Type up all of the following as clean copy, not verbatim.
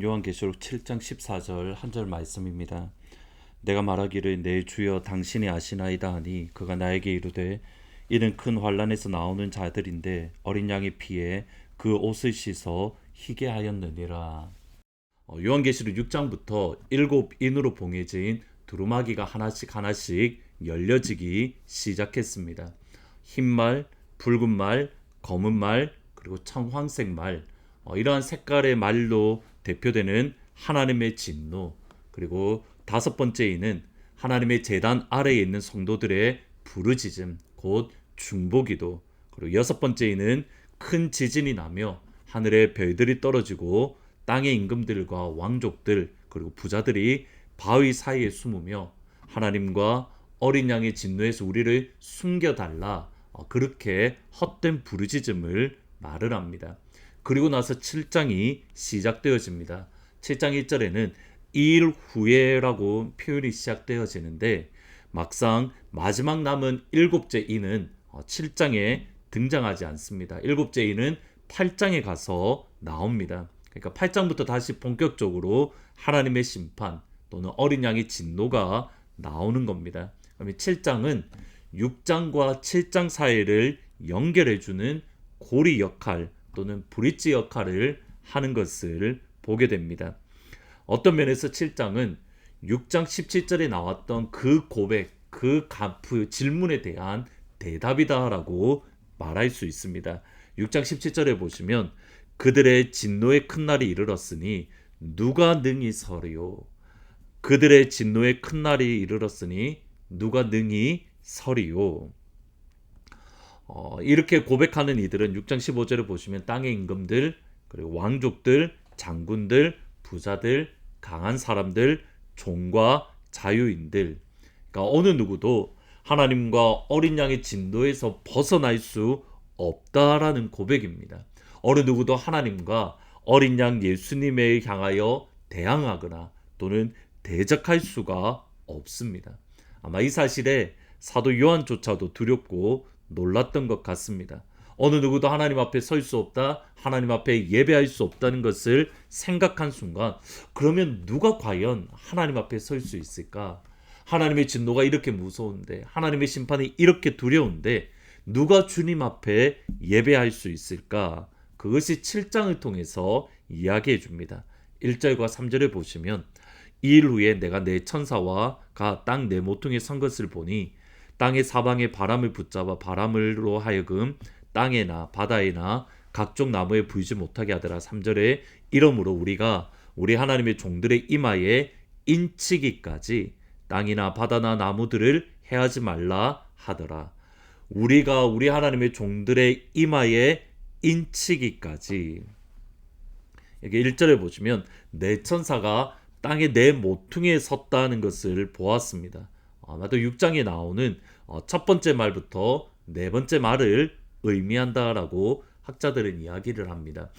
요한계시록 7장 14절 한 절 말씀입니다. 내가 말하기를 내 주여 당신이 아시나이다 하니 그가 나에게 이르되 이는 큰 환란에서 나오는 자들인데 어린 양의 피에 그 옷을 씻어 희게 하였느니라. 요한계시록 6장부터 7인으로 봉해진 두루마기가 하나씩 하나씩 열려지기 시작했습니다. 흰말, 붉은 말, 검은 말, 그리고 청황색 말, 이러한 색깔의 말로 대표되는 하나님의 진노, 그리고 다섯 번째에는 하나님의 제단 아래에 있는 성도들의 부르짖음, 곧 중보기도, 그리고 여섯 번째에는 큰 지진이 나며 하늘의 별들이 떨어지고 땅의 임금들과 왕족들 그리고 부자들이 바위 사이에 숨으며 하나님과 어린 양의 진노에서 우리를 숨겨달라, 그렇게 헛된 부르짖음을 말을 합니다. 그리고 나서 7장이 시작되어집니다. 7장 1절에는 2일 후에라고 표현이 시작되어지는데 막상 마지막 남은 일곱째 이는 7장에 등장하지 않습니다. 일곱째 이는 8장에 가서 나옵니다. 그러니까 8장부터 다시 본격적으로 하나님의 심판 또는 어린 양의 진노가 나오는 겁니다. 그러면 7장은 6장과 7장 사이를 연결해주는 고리 역할 또는 브릿지 역할을 하는 것을 보게 됩니다. 어떤 면에서 7장은 6장 17절에 나왔던 그 고백, 그 질문에 대한 대답이다라고 말할 수 있습니다. 6장 17절에 보시면 그들의 진노의 큰 날이 이르렀으니 누가 능히 서리요. 그들의 진노의 큰 날이 이르렀으니 누가 능히 서리요. 이렇게 고백하는 이들은 6장 15절을 보시면 땅의 임금들, 그리고 왕족들, 장군들, 부자들, 강한 사람들, 종과 자유인들, 그러니까 어느 누구도 하나님과 어린 양의 진노에서 벗어날 수 없다라는 고백입니다. 어느 누구도 하나님과 어린 양 예수님에 향하여 대항하거나 또는 대적할 수가 없습니다. 아마 이 사실에 사도 요한조차도 두렵고 놀랐던 것 같습니다. 어느 누구도 하나님 앞에 설 수 없다, 하나님 앞에 예배할 수 없다는 것을 생각한 순간, 그러면 누가 과연 하나님 앞에 설 수 있을까? 하나님의 진노가 이렇게 무서운데, 하나님의 심판이 이렇게 두려운데 누가 주님 앞에 예배할 수 있을까? 그것이 7장을 통해서 이야기해 줍니다. 1절과 3절을 보시면 2일 후에 내가 내 천사와 땅 내 모퉁이에 선 것을 보니 땅의 사방에 바람을 붙잡아 바람으로 하여금 땅에나 바다에나 각종 나무에 불지 못하게 하더라. 3절에 이러므로 우리가 우리 하나님의 종들의 이마에 인치기까지 땅이나 바다나 나무들을 해하지 말라 하더라. 우리가 우리 하나님의 종들의 이마에 인치기까지. 여기 1절에 보시면 내 천사가 땅의 내 모퉁이에 섰다는 것을 보았습니다. 아마도 6장에 나오는 첫 번째 말부터 네 번째 말을 의미한다라고 학자들은 이야기를 합니다.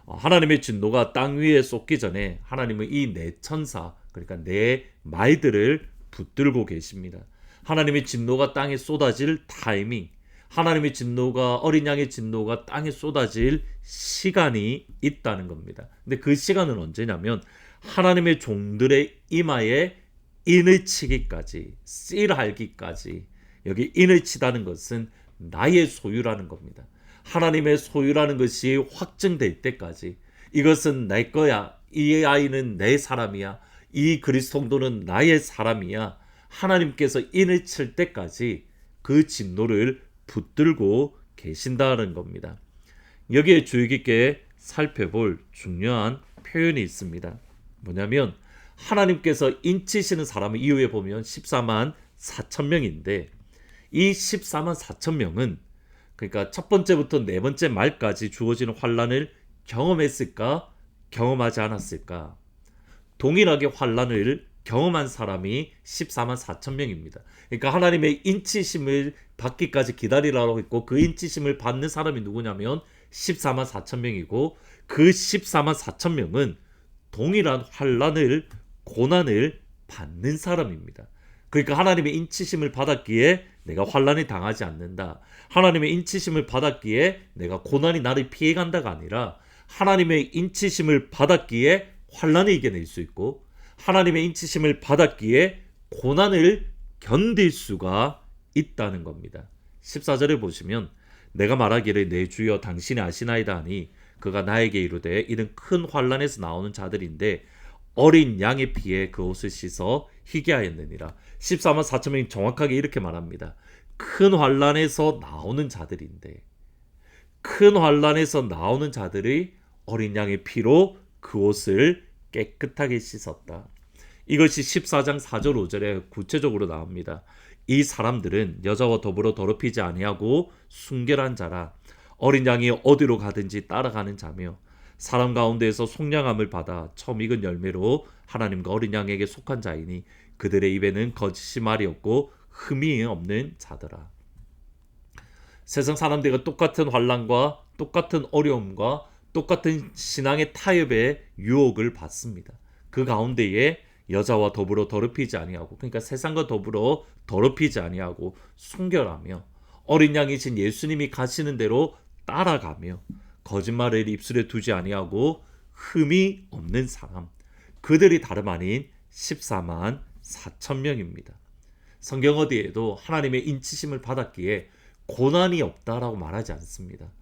하나님의 진노가 땅 위에 쏟기 전에 하나님은 이 네 천사, 그러니까 네 말들을 붙들고 계십니다. 하나님의 진노가 땅에 쏟아질 타이밍, 하나님의 진노가 어린 양의 진노가 땅에 쏟아질 시간이 있다는 겁니다. 근데 그 시간은 언제냐면 하나님의 종들의 이마에 인을 치기까지, 씨알기까지. 여기 인을 치다는 것은 나의 소유라는 겁니다. 하나님의 소유라는 것이 확증될 때까지, 이것은 내 거야, 이 아이는 내 사람이야, 이 그리스도는 나의 사람이야, 하나님께서 인을 칠 때까지 그 진노를 붙들고 계신다는 겁니다. 여기에 주의 깊게 살펴볼 중요한 표현이 있습니다. 뭐냐면 하나님께서 인치시는 사람을 이후에 보면 14만 4천 명인데 이 14만 4천 명은 그러니까 첫 번째부터 네 번째 말까지 주어지는 환란을 경험했을까? 경험하지 않았을까? 동일하게 환란을 경험한 사람이 14만 4천 명입니다. 그러니까 하나님의 인치심을 받기까지 기다리라고 했고 그 인치심을 받는 사람이 누구냐면 14만 4천 명이고 그 14만 4천 명은 동일한 환란을 고난을 받는 사람입니다. 그러니까 하나님의 인치심을 받았기에 내가 환란을 당하지 않는다. 하나님의 인치심을 받았기에 내가 고난이 나를 피해간다가 아니라 하나님의 인치심을 받았기에 환난을 이겨낼 수 있고 하나님의 인치심을 받았기에 고난을 견딜 수가 있다는 겁니다. 14절에 보시면 내가 말하기를 내 주여 당신이 아시나이다 하니 그가 나에게 이르되 이는 큰 환난에서 나오는 자들인데 어린 양의 피에 그 옷을 씻어 희게 하였느니라. 14만 4천 명이 정확하게 이렇게 말합니다. 큰 환난에서 나오는 자들인데 큰 환난에서 나오는 자들의 어린 양의 피로 그 옷을 깨끗하게 씻었다. 이것이 14장 4절 5절에 구체적으로 나옵니다. 이 사람들은 여자와 더불어 더럽히지 아니하고 순결한 자라 어린 양이 어디로 가든지 따라가는 자며 사람 가운데에서 속량함을 받아 처음 익은 열매로 하나님과 어린 양에게 속한 자이니 그들의 입에는 거짓이 말이 없고 흠이 없는 자더라. 세상 사람들과 똑같은 환난과 똑같은 어려움과 똑같은 신앙의 타협의 유혹을 받습니다. 그 가운데에 여자와 더불어 더럽히지 아니하고 그러니까 세상과 더불어 더럽히지 아니하고 순결하며 어린 양이신 예수님이 가시는 대로 따라가며 거짓말을 입술에 두지 아니하고 흠이 없는 사람 그들이 다름 아닌 14만 4천 명입니다. 성경 어디에도 하나님의 인치심을 받았기에 고난이 없다라고 말하지 않습니다.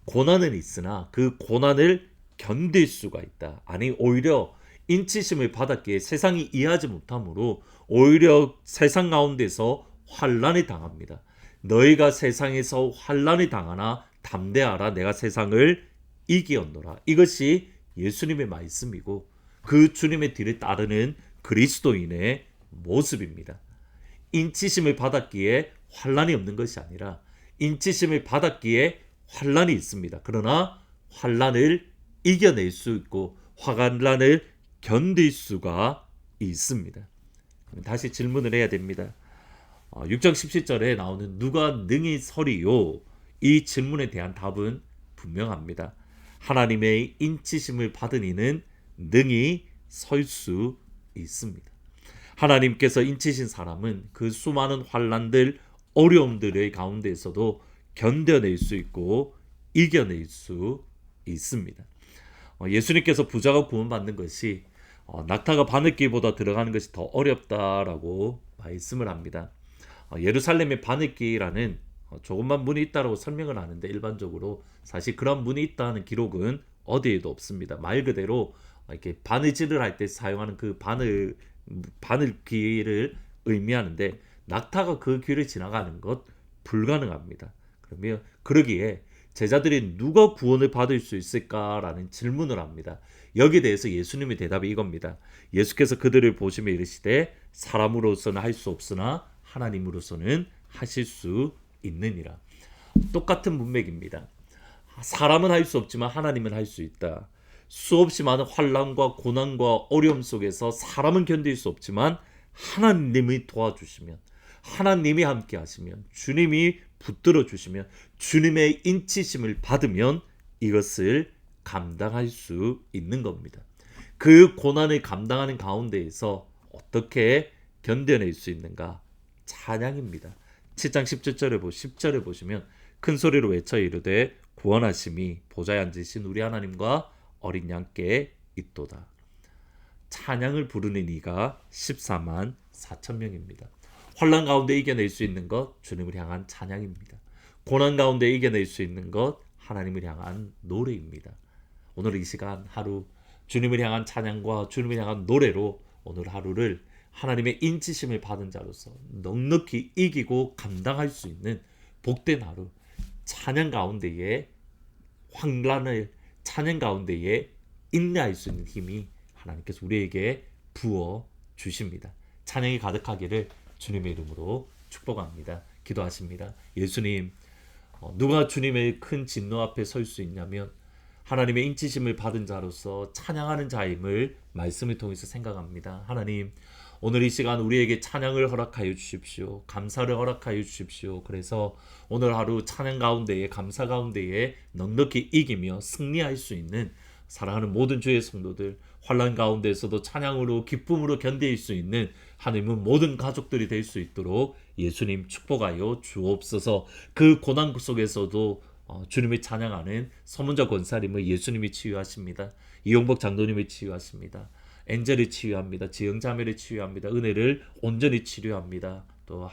고난은 있으나 그 고난을 견딜 수가 있다. 아니 오히려 인치심을 받았기에 세상이 이해하지 못하므로 오히려 세상 가운데서 환난을 당합니다. 너희가 세상에서 환난을 당하나 담대하라 내가 세상을 이기었노라. 이것이 예수님의 말씀이고 그 주님의 뒤를 따르는 그리스도인의 모습입니다. 인치심을 받았기에 환난이 없는 것이 아니라 인치심을 받았기에 환난이 있습니다. 그러나 환난을 이겨낼 수 있고 환난을 견딜 수가 있습니다. 다시 질문을 해야 됩니다. 6장 17절에 나오는 누가 능히 서리요? 이 질문에 대한 답은 분명합니다. 하나님의 인치심을 받은 이는 능히 설 수 있습니다. 하나님께서 인치신 사람은 그 수많은 환난들, 어려움들의 가운데에서도 견뎌낼 수 있고 이겨낼 수 있습니다. 예수님께서 부자가 구원받는 것이 낙타가 바늘길보다 들어가는 것이 더 어렵다라고 말씀을 합니다. 예루살렘의 바늘길이라는 조금만 문이 있다라고 설명을 하는데 일반적으로 사실 그런 문이 있다는 기록은 어디에도 없습니다. 말 그대로 이렇게 바느질을 할 때 사용하는 그 바늘길을 의미하는데 낙타가 그 길을 지나가는 것 불가능합니다. 그러면 그러기에 제자들이 누가 구원을 받을 수 있을까라는 질문을 합니다. 여기에 대해서 예수님의 대답이 이겁니다. 예수께서 그들을 보시며 이르시되 사람으로서는 할 수 없으나 하나님으로서는 하실 수 있느니라. 똑같은 문맥입니다. 사람은 할 수 없지만 하나님은 할 수 있다. 수없이 많은 환난과 고난과 어려움 속에서 사람은 견딜 수 없지만 하나님이 도와주시면 하나님이 함께 하시면 주님이 붙들어 주시면 주님의 인치심을 받으면 이것을 감당할 수 있는 겁니다. 그 고난을 감당하는 가운데에서 어떻게 견뎌낼 수 있는가? 찬양입니다. 7장 10절에 보시면 큰 소리로 외쳐 이르되 구원하심이 보좌에 앉으신 우리 하나님과 어린 양께 있도다. 찬양을 부르는 이가 14만 4천 명입니다. 환난 가운데 이겨낼 수 있는 것 주님을 향한 찬양입니다. 고난 가운데 이겨낼 수 있는 것 하나님을 향한 노래입니다. 오늘 이 시간 하루 주님을 향한 찬양과 주님을 향한 노래로 오늘 하루를 하나님의 인치심을 받은 자로서 넉넉히 이기고 감당할 수 있는 복된 하루, 찬양 가운데에 환난을 찬양 가운데에 인내할 수 있는 힘이 하나님께서 우리에게 부어 주십니다. 찬양이 가득하기를 주님의 이름으로 축복합니다. 기도하십니다. 예수님, 누가 주님의 큰 진노 앞에 설 수 있냐면 하나님의 인치심을 받은 자로서 찬양하는 자임을 말씀을 통해서 생각합니다. 하나님, 오늘 이 시간 우리에게 찬양을 허락하여 주십시오. 감사를 허락하여 주십시오. 그래서 오늘 하루 찬양 가운데에 감사 가운데에 넉넉히 이기며 승리할 수 있는 사랑하는 모든 주의 성도들, 환난 가운데에서도 찬양으로 기쁨으로 견딜 수 있는 하나님은 모든 가족들이 될 수 있도록 예수님 축복하여 주옵소서. 그 고난 속에서도 주님을 찬양하는 서문자 권사님을 예수님이 치유하십니다. 이용복 장로님을 치유하십니다. 엔젤을 치유합니다. 지영자매를 치유합니다. 은혜를 온전히 치료합니다. 또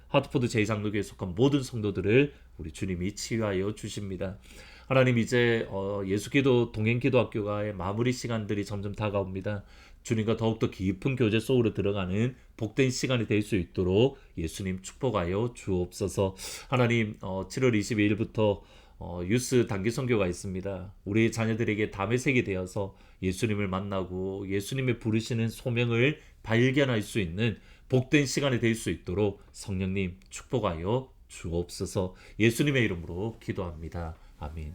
하트포드 제2장로교에 속한 모든 성도들을 우리 주님이 치유하여 주십니다. 하나님, 이제 예수기도 동행기도학교가의 마무리 시간들이 점점 다가옵니다. 주님과 더욱더 깊은 교제 속으로 들어가는 복된 시간이 될 수 있도록 예수님 축복하여 주옵소서. 하나님, 7월 22일부터 유스 단기 선교가 있습니다. 우리 자녀들에게 담의 색이 되어서 예수님을 만나고 예수님의 부르시는 소명을 발견할 수 있는 복된 시간이 될 수 있도록 성령님 축복하여 주옵소서. 예수님의 이름으로 기도합니다. 아멘.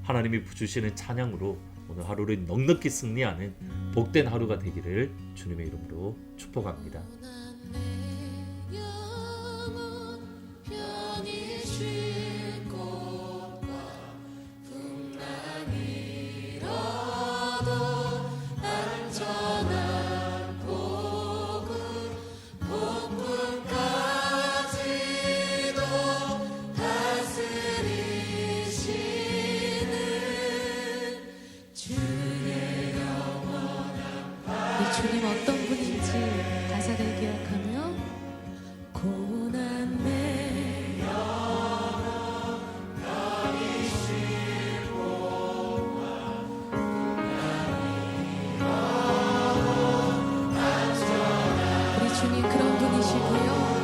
하나님이 주시는 찬양으로 오늘 하루를 넉넉히 승리하는 복된 하루가 되기를 주님의 이름으로 축복합니다. 주님 어떤 분인지 가사를 기억하며 고난 내 영혼 너희 실고와 우리 주님 그런 분이시고요.